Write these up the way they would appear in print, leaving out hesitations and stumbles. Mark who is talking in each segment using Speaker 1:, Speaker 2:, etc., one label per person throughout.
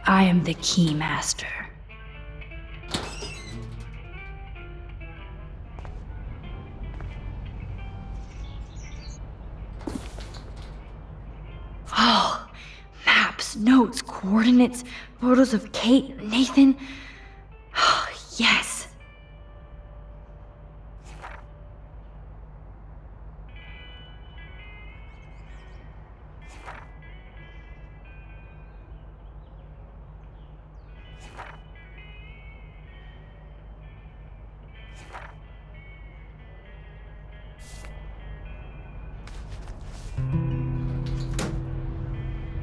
Speaker 1: I am the key master. Oh, maps, notes, coordinates, photos of Kate, Nathan. Oh, yes.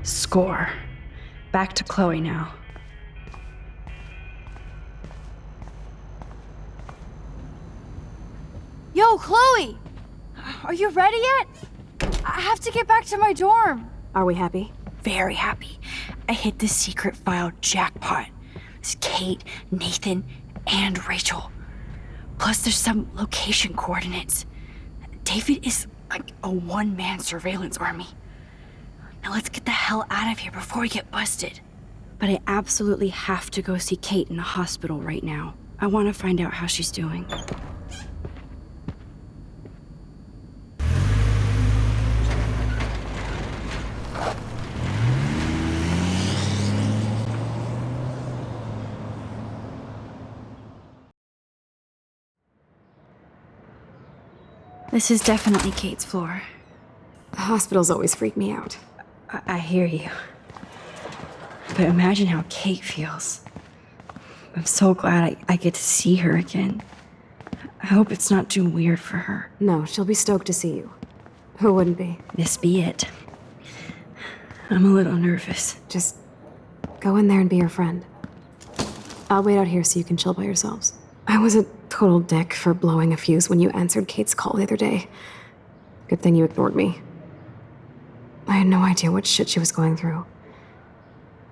Speaker 1: Score. Back to Chloe now.
Speaker 2: Yo, Chloe! Are you ready yet? I have to get back to my dorm.
Speaker 3: Are we happy?
Speaker 1: Very happy. I hit the secret file jackpot. It's Kate, Nathan, and Rachel. Plus there's some location coordinates. David is like a one-man surveillance army. Now let's get the hell out of here before we get busted.
Speaker 3: But I absolutely have to go see Kate in the hospital right now. I want to find out how she's doing. This is definitely Kate's floor.
Speaker 4: Hospitals always freak me out.
Speaker 3: I hear you. But imagine how Kate feels. I'm so glad I get to see her again. I hope it's not too weird for her.
Speaker 4: No, she'll be stoked to see you. Who wouldn't be?
Speaker 3: This be it. I'm a little nervous.
Speaker 4: Just go in there and be her friend. I'll wait out here so you can chill by yourselves. I was a total dick for blowing a fuse when you answered Kate's call the other day. Good thing you ignored me. I had no idea what shit she was going through.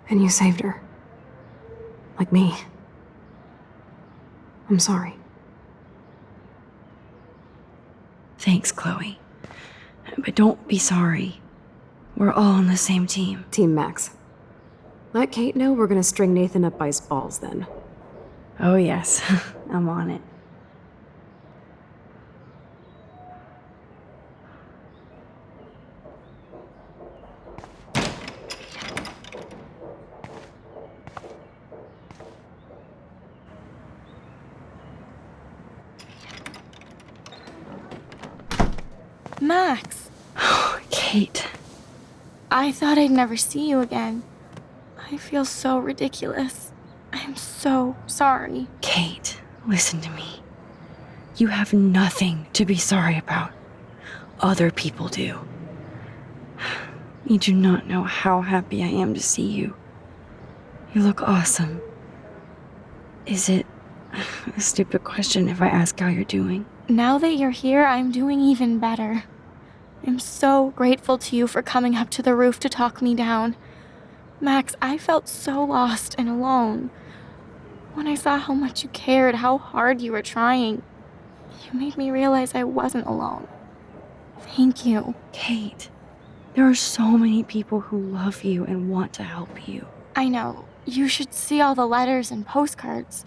Speaker 4: And you saved her. Like me. I'm sorry.
Speaker 3: Thanks, Chloe. But don't be sorry. We're all on the same team.
Speaker 4: Team Max. Let Kate know we're gonna string Nathan up by his balls then.
Speaker 3: Oh yes, I'm on it.
Speaker 2: Max,
Speaker 3: Kate.
Speaker 2: I thought I'd never see you again. I feel so ridiculous. I'm so sorry.
Speaker 3: Kate, listen to me. You have nothing to be sorry about. Other people do. You do not know how happy I am to see you. You look awesome. Is it a stupid question if I ask how you're doing?
Speaker 2: Now that you're here, I'm doing even better. I'm so grateful to you for coming up to the roof to talk me down. Max, I felt so lost and alone. When I saw how much you cared, how hard you were trying, you made me realize I wasn't alone. Thank you.
Speaker 3: Kate, there are so many people who love you and want to help you.
Speaker 2: I know. You should see all the letters and postcards.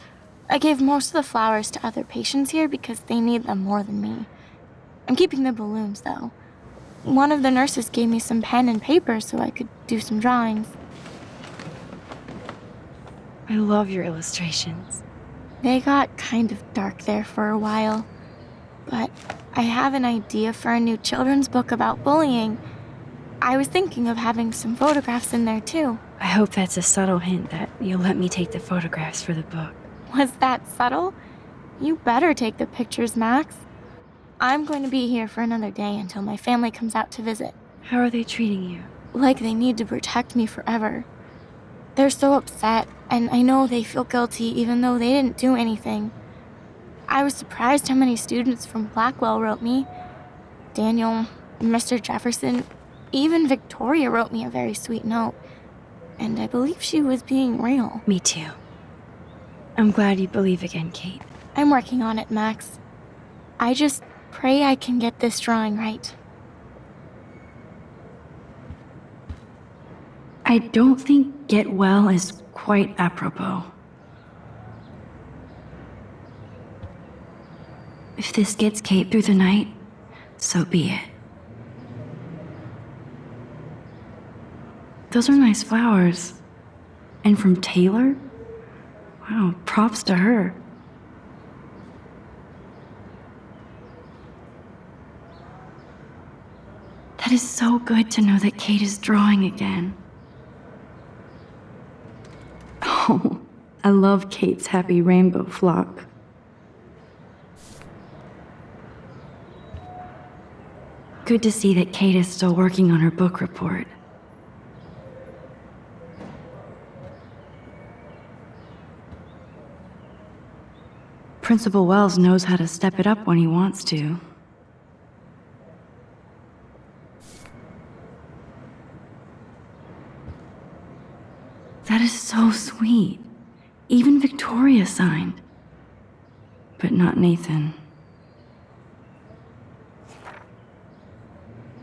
Speaker 2: I gave most of the flowers to other patients here because they need them more than me. I'm keeping the balloons, though. One of the nurses gave me some pen and paper so I could do some drawings.
Speaker 3: I love your illustrations.
Speaker 2: They got kind of dark there for a while. But I have an idea for a new children's book about bullying. I was thinking of having some photographs in there, too.
Speaker 3: I hope that's a subtle hint that you'll let me take the photographs for the book.
Speaker 2: Was that subtle? You better take the pictures, Max. I'm going to be here for another day until my family comes out to visit.
Speaker 3: How are they treating you?
Speaker 2: Like they need to protect me forever. They're so upset, and I know they feel guilty even though they didn't do anything. I was surprised how many students from Blackwell wrote me. Daniel, Mr. Jefferson, even Victoria wrote me a very sweet note. And I believe she was being real.
Speaker 3: Me too. I'm glad you believe again, Kate.
Speaker 2: I'm working on it, Max. I just pray I can get this drawing right.
Speaker 3: I don't think get well is quite apropos. If this gets Kate through the night, so be it. Those are nice flowers. And from Taylor? Wow, props to her. That is so good to know that Kate is drawing again. Oh, I love Kate's happy rainbow flock. Good to see that Kate is still working on her book report. Principal Wells knows how to step it up when he wants to. That is so sweet. Even Victoria signed. But not Nathan.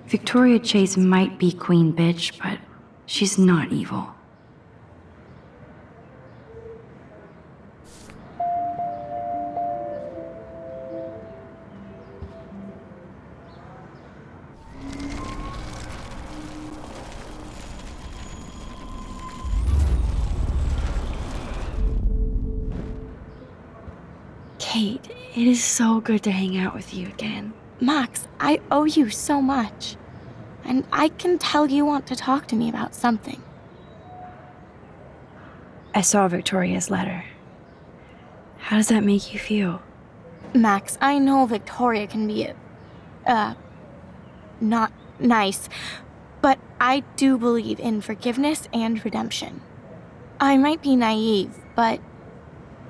Speaker 3: Victoria Chase might be queen bitch, but she's not evil. Kate, it is so good to hang out with you again.
Speaker 2: Max, I owe you so much. And I can tell you want to talk to me about something.
Speaker 3: I saw Victoria's letter. How does that make you feel?
Speaker 2: Max, I know Victoria can be, not nice, but I do believe in forgiveness and redemption. I might be naive, but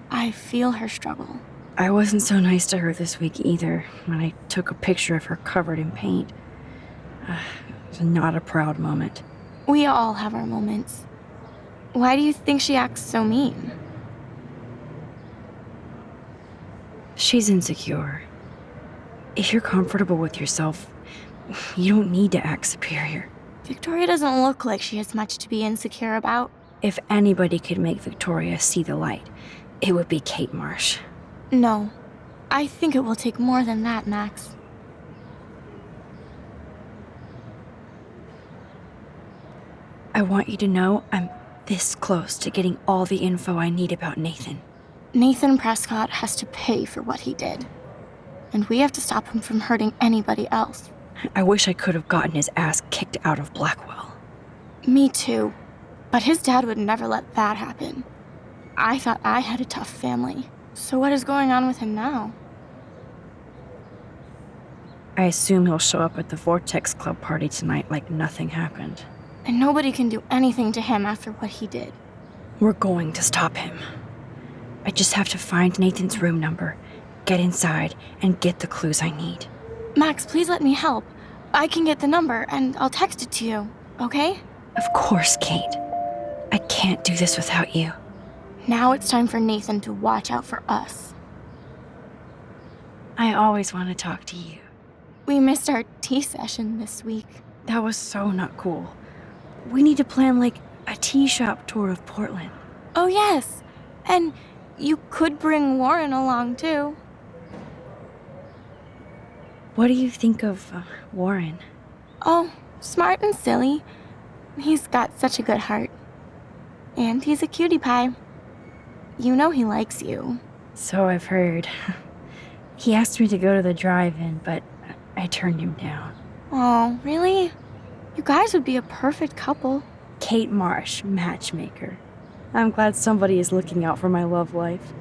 Speaker 2: I feel her struggle.
Speaker 3: I wasn't so nice to her this week either, when I took a picture of her covered in paint. It was not a proud moment.
Speaker 2: We all have our moments. Why do you think she acts so mean?
Speaker 3: She's insecure. If you're comfortable with yourself, you don't need to act superior.
Speaker 2: Victoria doesn't look like she has much to be insecure about.
Speaker 3: If anybody could make Victoria see the light, it would be Kate Marsh.
Speaker 2: No, I think it will take more than that, Max.
Speaker 3: I want you to know I'm this close to getting all the info I need about Nathan.
Speaker 2: Nathan Prescott has to pay for what he did. And we have to stop him from hurting anybody else.
Speaker 3: I wish I could have gotten his ass kicked out of Blackwell.
Speaker 2: Me too. But his dad would never let that happen. I thought I had a tough family. So what is going on with him now?
Speaker 3: I assume he'll show up at the Vortex Club party tonight like nothing happened.
Speaker 2: And nobody can do anything to him after what he did.
Speaker 3: We're going to stop him. I just have to find Nathan's room number, get inside, and get the clues I need.
Speaker 2: Max, please let me help. I can get the number, and I'll text it to you, okay?
Speaker 3: Of course, Kate. I can't do this without you.
Speaker 2: Now it's time for Nathan to watch out for us.
Speaker 3: I always want to talk to you.
Speaker 2: We missed our tea session this week.
Speaker 3: That was so not cool. We need to plan, like, a tea shop tour of Portland.
Speaker 2: Oh, yes. And you could bring Warren along, too.
Speaker 3: What do you think of Warren?
Speaker 2: Oh, smart and silly. He's got such a good heart. And he's a cutie pie. You know he likes you.
Speaker 3: So I've heard. He asked me to go to the drive-in, but I turned him down.
Speaker 2: Oh, really? You guys would be a perfect couple.
Speaker 3: Kate Marsh, matchmaker. I'm glad somebody is looking out for my love life.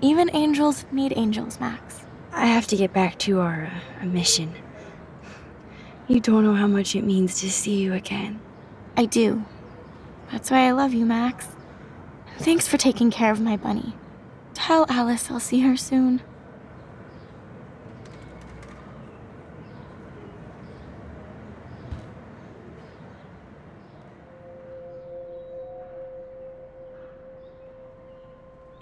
Speaker 2: Even angels need angels, Max.
Speaker 3: I have to get back to our mission. You don't know how much it means to see you again.
Speaker 2: I do. That's why I love you, Max. Thanks for taking care of my bunny. Tell Alice I'll see her soon.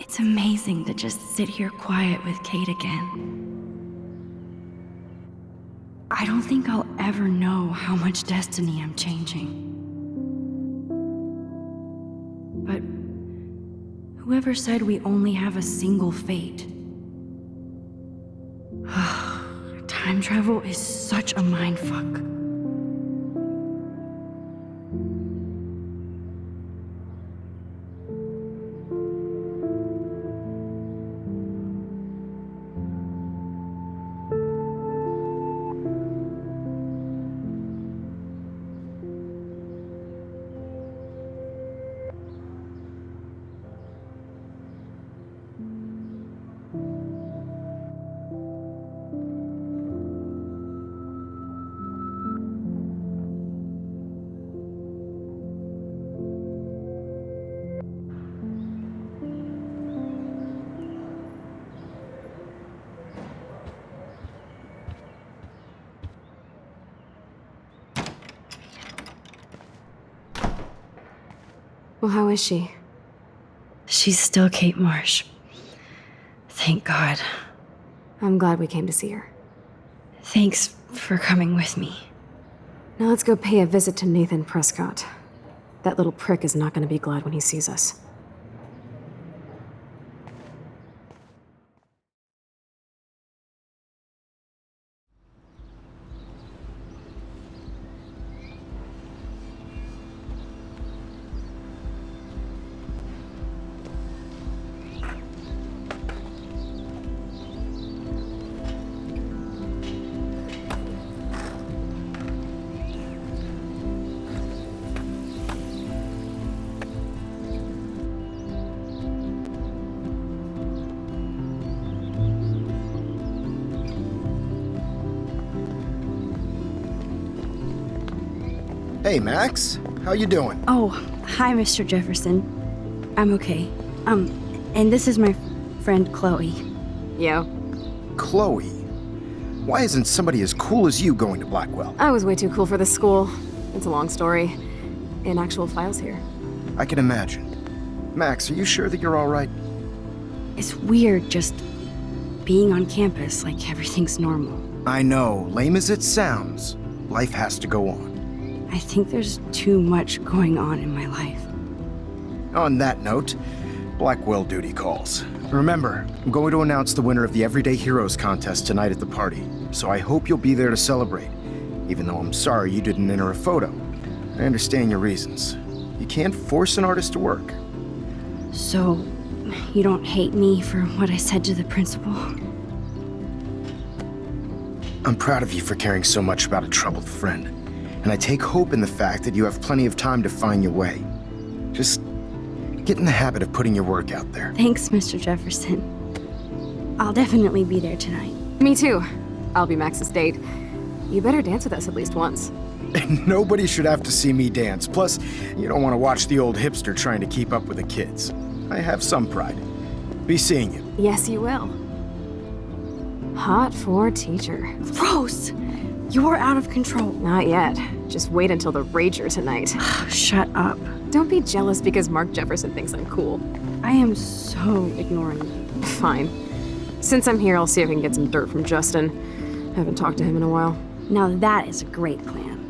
Speaker 3: It's amazing to just sit here quiet with Kate again. I don't think I'll ever know how much destiny I'm changing. But whoever said we only have a single fate? Time travel is such a mindfuck.
Speaker 4: Well, how is she?
Speaker 3: She's still Kate Marsh. Thank God.
Speaker 4: I'm glad we came to see her.
Speaker 3: Thanks for coming with me.
Speaker 4: Now let's go pay a visit to Nathan Prescott. That little prick is not going to be glad when he sees us.
Speaker 5: Hey, Max. How you doing?
Speaker 3: Oh, hi, Mr. Jefferson. I'm okay. And this is my friend Chloe.
Speaker 4: Yo.
Speaker 5: Chloe. Why isn't somebody as cool as you going to Blackwell?
Speaker 4: I was way too cool for this school. It's a long story. In actual files here.
Speaker 5: I can imagine. Max, are you sure that you're all right?
Speaker 3: It's weird just being on campus like everything's normal.
Speaker 5: I know, lame as it sounds, life has to go on.
Speaker 3: I think there's too much going on in my life.
Speaker 5: On that note, Blackwell duty calls. Remember, I'm going to announce the winner of the Everyday Heroes contest tonight at the party, so I hope you'll be there to celebrate, even though I'm sorry you didn't enter a photo. I understand your reasons. You can't force an artist to work.
Speaker 3: So, you don't hate me for what I said to the principal?
Speaker 5: I'm proud of you for caring so much about a troubled friend, and I take hope in the fact that you have plenty of time to find your way. Just get in the habit of putting your work out there.
Speaker 3: Thanks, Mr. Jefferson. I'll definitely be there tonight.
Speaker 4: Me too. I'll be Max's date. You better dance with us at least once.
Speaker 5: Nobody should have to see me dance. Plus, you don't want to watch the old hipster trying to keep up with the kids. I have some pride. Be seeing you.
Speaker 4: Yes, you will. Hot for teacher.
Speaker 3: Rose! You're out of control.
Speaker 4: Not yet. Just wait until the rager tonight.
Speaker 3: Shut up.
Speaker 4: Don't be jealous because Mark Jefferson thinks I'm cool.
Speaker 3: I am so ignoring you.
Speaker 4: Fine. Since I'm here, I'll see if I can get some dirt from Justin. I haven't talked to him in a while.
Speaker 3: Now that is a great plan.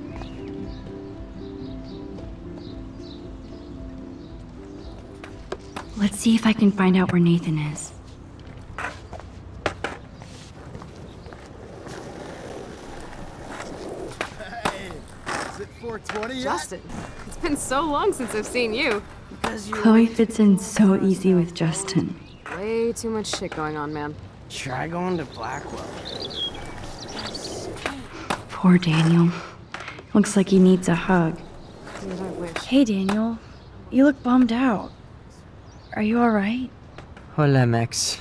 Speaker 3: Let's see if I can find out where Nathan is.
Speaker 5: Hey, is it 420 yet?
Speaker 4: Justin, it's been so long since I've seen you.
Speaker 3: Chloe fits in so easy with Justin.
Speaker 4: Way too much shit going on, man.
Speaker 6: Try going to Blackwell.
Speaker 3: Poor Daniel. Looks like he needs a hug.
Speaker 4: Dude, I wish.
Speaker 3: Hey, Daniel. You look bummed out. Are you alright?
Speaker 6: Hola, Max.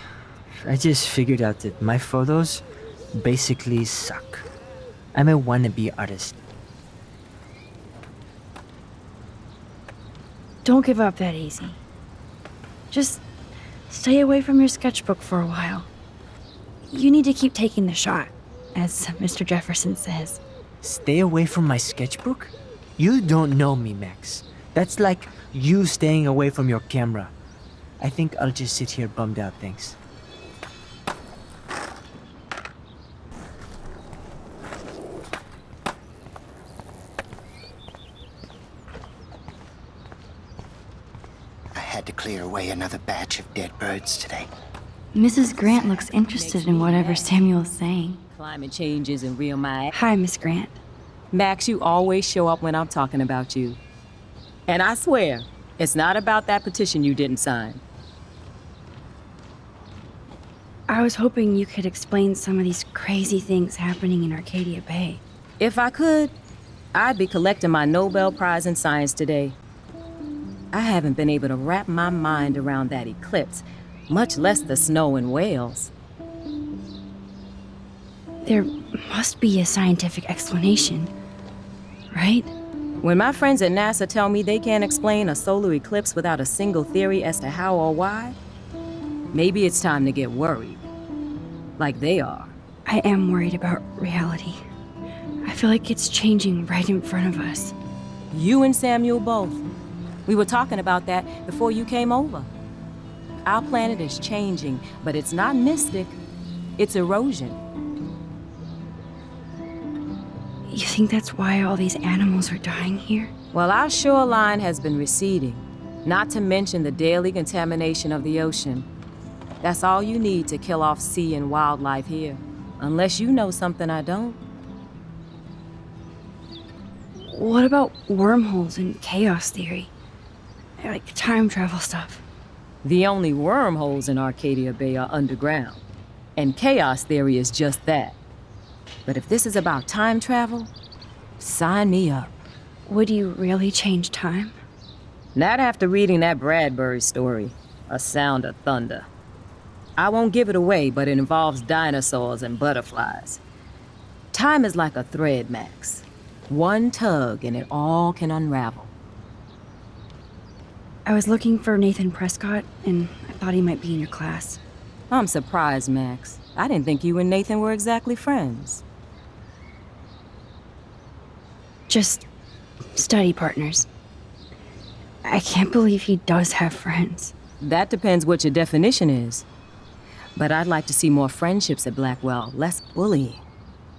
Speaker 6: I just figured out that my photos basically suck. I'm a wannabe artist.
Speaker 3: Don't give up that easy. Just stay away from your sketchbook for a while. You need to keep taking the shot, as Mr. Jefferson says.
Speaker 6: Stay away from my sketchbook? You don't know me, Max. That's like you staying away from your camera. I think I'll just sit here bummed out, thanks.
Speaker 7: Had to clear away another batch of dead birds today.
Speaker 3: Mrs. Grant looks interested in whatever Samuel's saying.
Speaker 8: Climate change isn't real, my...
Speaker 3: Hi, Miss Grant.
Speaker 8: Max, you always show up when I'm talking about you. And I swear, it's not about that petition you didn't sign.
Speaker 3: I was hoping you could explain some of these crazy things happening in Arcadia Bay.
Speaker 8: If I could, I'd be collecting my Nobel Prize in Science today. I haven't been able to wrap my mind around that eclipse, much less the snow in Wales.
Speaker 3: There must be a scientific explanation, right?
Speaker 8: When my friends at NASA tell me they can't explain a solar eclipse without a single theory as to how or why, maybe it's time to get worried. Like they are.
Speaker 3: I am worried about reality. I feel like it's changing right in front of us.
Speaker 8: You and Samuel both. We were talking about that before you came over. Our planet is changing, but it's not mystic. It's erosion.
Speaker 3: You think that's why all these animals are dying here?
Speaker 8: Well, our shoreline has been receding, not to mention the daily contamination of the ocean. That's all you need to kill off sea and wildlife here. Unless you know something I don't.
Speaker 3: What about wormholes and chaos theory? Like time travel stuff.
Speaker 8: The only wormholes in Arcadia Bay are underground. And chaos theory is just that. But if this is about time travel, sign me up.
Speaker 3: Would you really change time?
Speaker 8: Not after reading that Bradbury story, A Sound of Thunder. I won't give it away, but it involves dinosaurs and butterflies. Time is like a thread, Max. One tug and it all can unravel.
Speaker 3: I was looking for Nathan Prescott, and I thought he might be in your class.
Speaker 8: I'm surprised, Max. I didn't think you and Nathan were exactly friends.
Speaker 3: Just study partners. I can't believe he does have friends.
Speaker 8: That depends what your definition is. But I'd like to see more friendships at Blackwell, less bullying.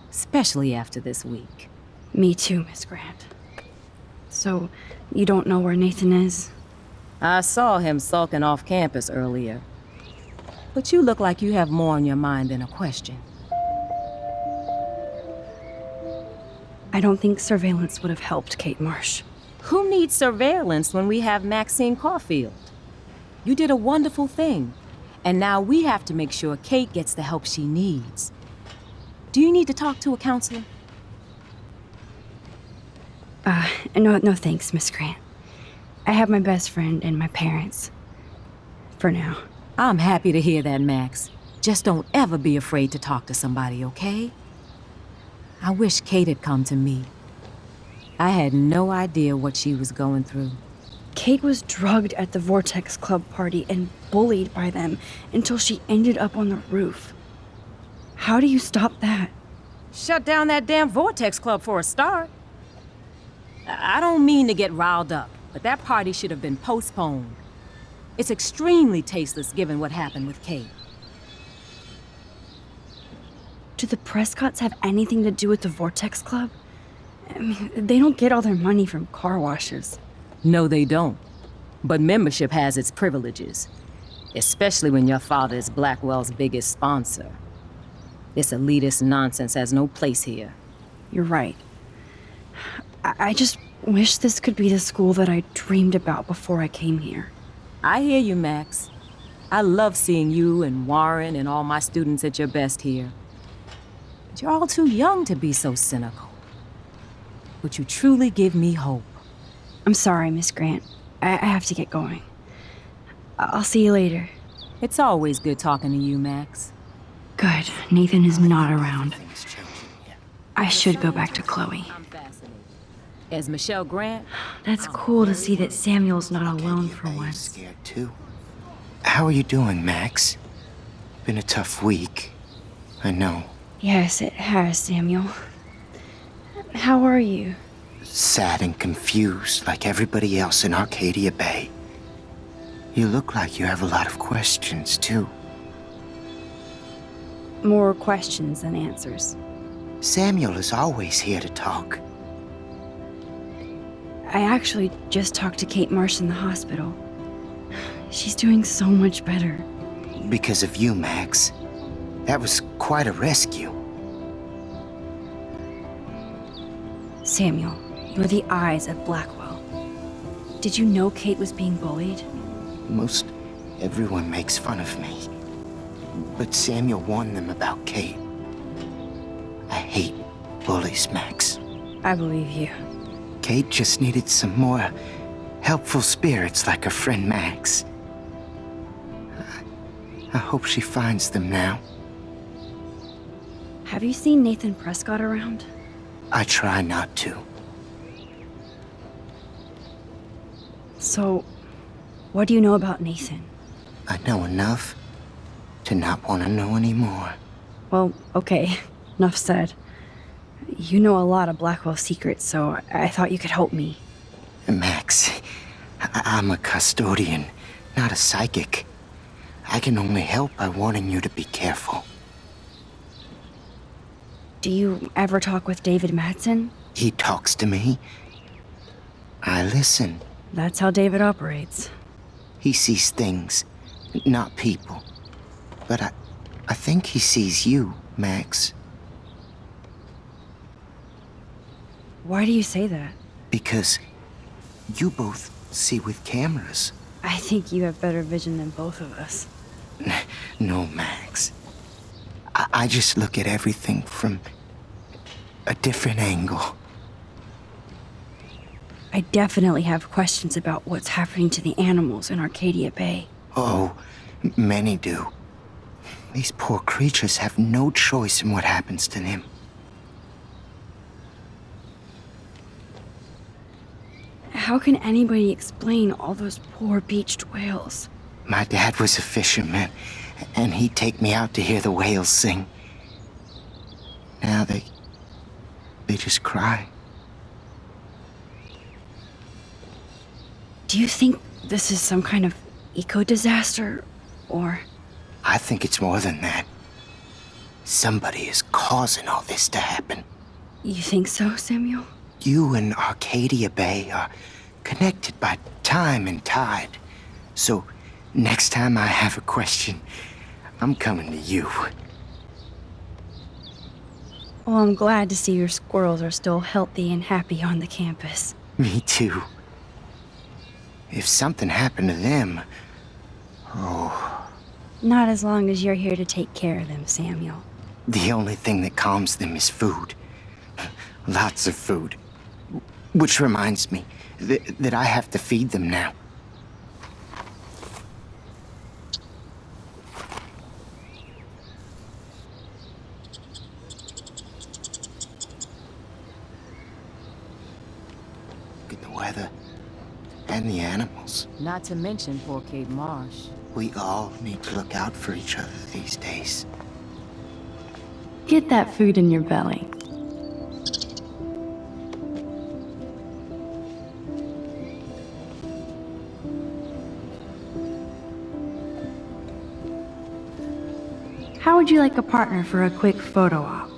Speaker 8: Especially after this week.
Speaker 3: Me too, Miss Grant. So, you don't know where Nathan is?
Speaker 8: I saw him sulking off campus earlier. But you look like you have more on your mind than a question.
Speaker 3: I don't think surveillance would have helped Kate Marsh.
Speaker 8: Who needs surveillance when we have Maxine Caulfield? You did a wonderful thing. And now we have to make sure Kate gets the help she needs. Do you need to talk to a counselor?
Speaker 3: No thanks, Miss Grant. I have my best friend and my parents. For now.
Speaker 8: I'm happy to hear that, Max. Just don't ever be afraid to talk to somebody, okay? I wish Kate had come to me. I had no idea what she was going through.
Speaker 3: Kate was drugged at the Vortex Club party and bullied by them until she ended up on the roof. How do you stop that?
Speaker 8: Shut down that damn Vortex Club for a start. I don't mean to get riled up, but that party should have been postponed. It's extremely tasteless given what happened with Kate.
Speaker 3: Do the Prescotts have anything to do with the Vortex Club? I mean, they don't get all their money from car washes.
Speaker 8: No, they don't. But membership has its privileges, especially when your father is Blackwell's biggest sponsor. This elitist nonsense has no place here.
Speaker 3: You're right. I just wish this could be the school that I dreamed about before I came here.
Speaker 8: I hear you, Max. I love seeing you and Warren and all my students at your best here. But you're all too young to be so cynical. But you truly give me hope.
Speaker 3: I'm sorry, Miss Grant. I have to get going. I'll see you later.
Speaker 8: It's always good talking to you, Max.
Speaker 3: Good. Nathan is not around. I should go back to Chloe.
Speaker 8: I'm fascinated. As Michelle Grant?
Speaker 3: That's cool to see that Samuel's not alone for
Speaker 7: Arcadia Bay is
Speaker 3: once.
Speaker 7: scared too. How are you doing, Max? Been a tough week. I know.
Speaker 3: Yes, it has, Samuel. How are you?
Speaker 7: Sad and confused like everybody else in Arcadia Bay. You look like you have a lot of questions, too.
Speaker 3: More questions than answers.
Speaker 7: Samuel is always here to talk.
Speaker 3: I actually just talked to Kate Marsh in the hospital. She's doing so much better.
Speaker 7: Because of you, Max. That was quite a rescue.
Speaker 3: Samuel, you're the eyes of Blackwell. Did you know Kate was being bullied?
Speaker 7: Most everyone makes fun of me. But Samuel warned them about Kate. I hate bullies, Max.
Speaker 3: I believe you.
Speaker 7: Kate just needed some more helpful spirits like her friend Max. I hope she finds them now.
Speaker 3: Have you seen Nathan Prescott around?
Speaker 7: I try not to.
Speaker 3: So, what do you know about Nathan?
Speaker 7: I know enough to not want to know anymore.
Speaker 3: Well, okay. Enough said. You know a lot of Blackwell secrets, so I thought you could help me.
Speaker 7: Max, I'm a custodian, not a psychic. I can only help by warning you to be careful.
Speaker 3: Do you ever talk with David Madsen?
Speaker 7: He talks to me. I listen.
Speaker 3: That's how David operates.
Speaker 7: He sees things, not people. But I think he sees you, Max.
Speaker 3: Why do you say that?
Speaker 7: Because you both see with cameras.
Speaker 3: I think you have better vision than both of us.
Speaker 7: No, Max. I just look at everything from a different angle.
Speaker 3: I definitely have questions about what's happening to the animals in Arcadia Bay.
Speaker 7: Oh, many do. These poor creatures have no choice in what happens to them.
Speaker 3: How can anybody explain all those poor beached whales?
Speaker 7: My dad was a fisherman, and he'd take me out to hear the whales sing. Now they just cry.
Speaker 3: Do you think this is some kind of eco-disaster, or...
Speaker 7: I think it's more than that. Somebody is causing all this to happen.
Speaker 3: You think so, Samuel?
Speaker 7: You and Arcadia Bay are connected by time and tide. So, next time I have a question, I'm coming to you.
Speaker 3: Well, I'm glad to see your squirrels are still healthy and happy on the campus.
Speaker 7: Me too. If something happened to them... Oh...
Speaker 3: Not as long as you're here to take care of them, Samuel.
Speaker 7: The only thing that calms them is food. Lots of food. Which reminds me that I have to feed them now. Look at the weather. And the animals.
Speaker 8: Not to mention poor Kate Marsh.
Speaker 7: We all need to look out for each other these days.
Speaker 3: Get that food in your belly. How would you like a partner for a quick photo op?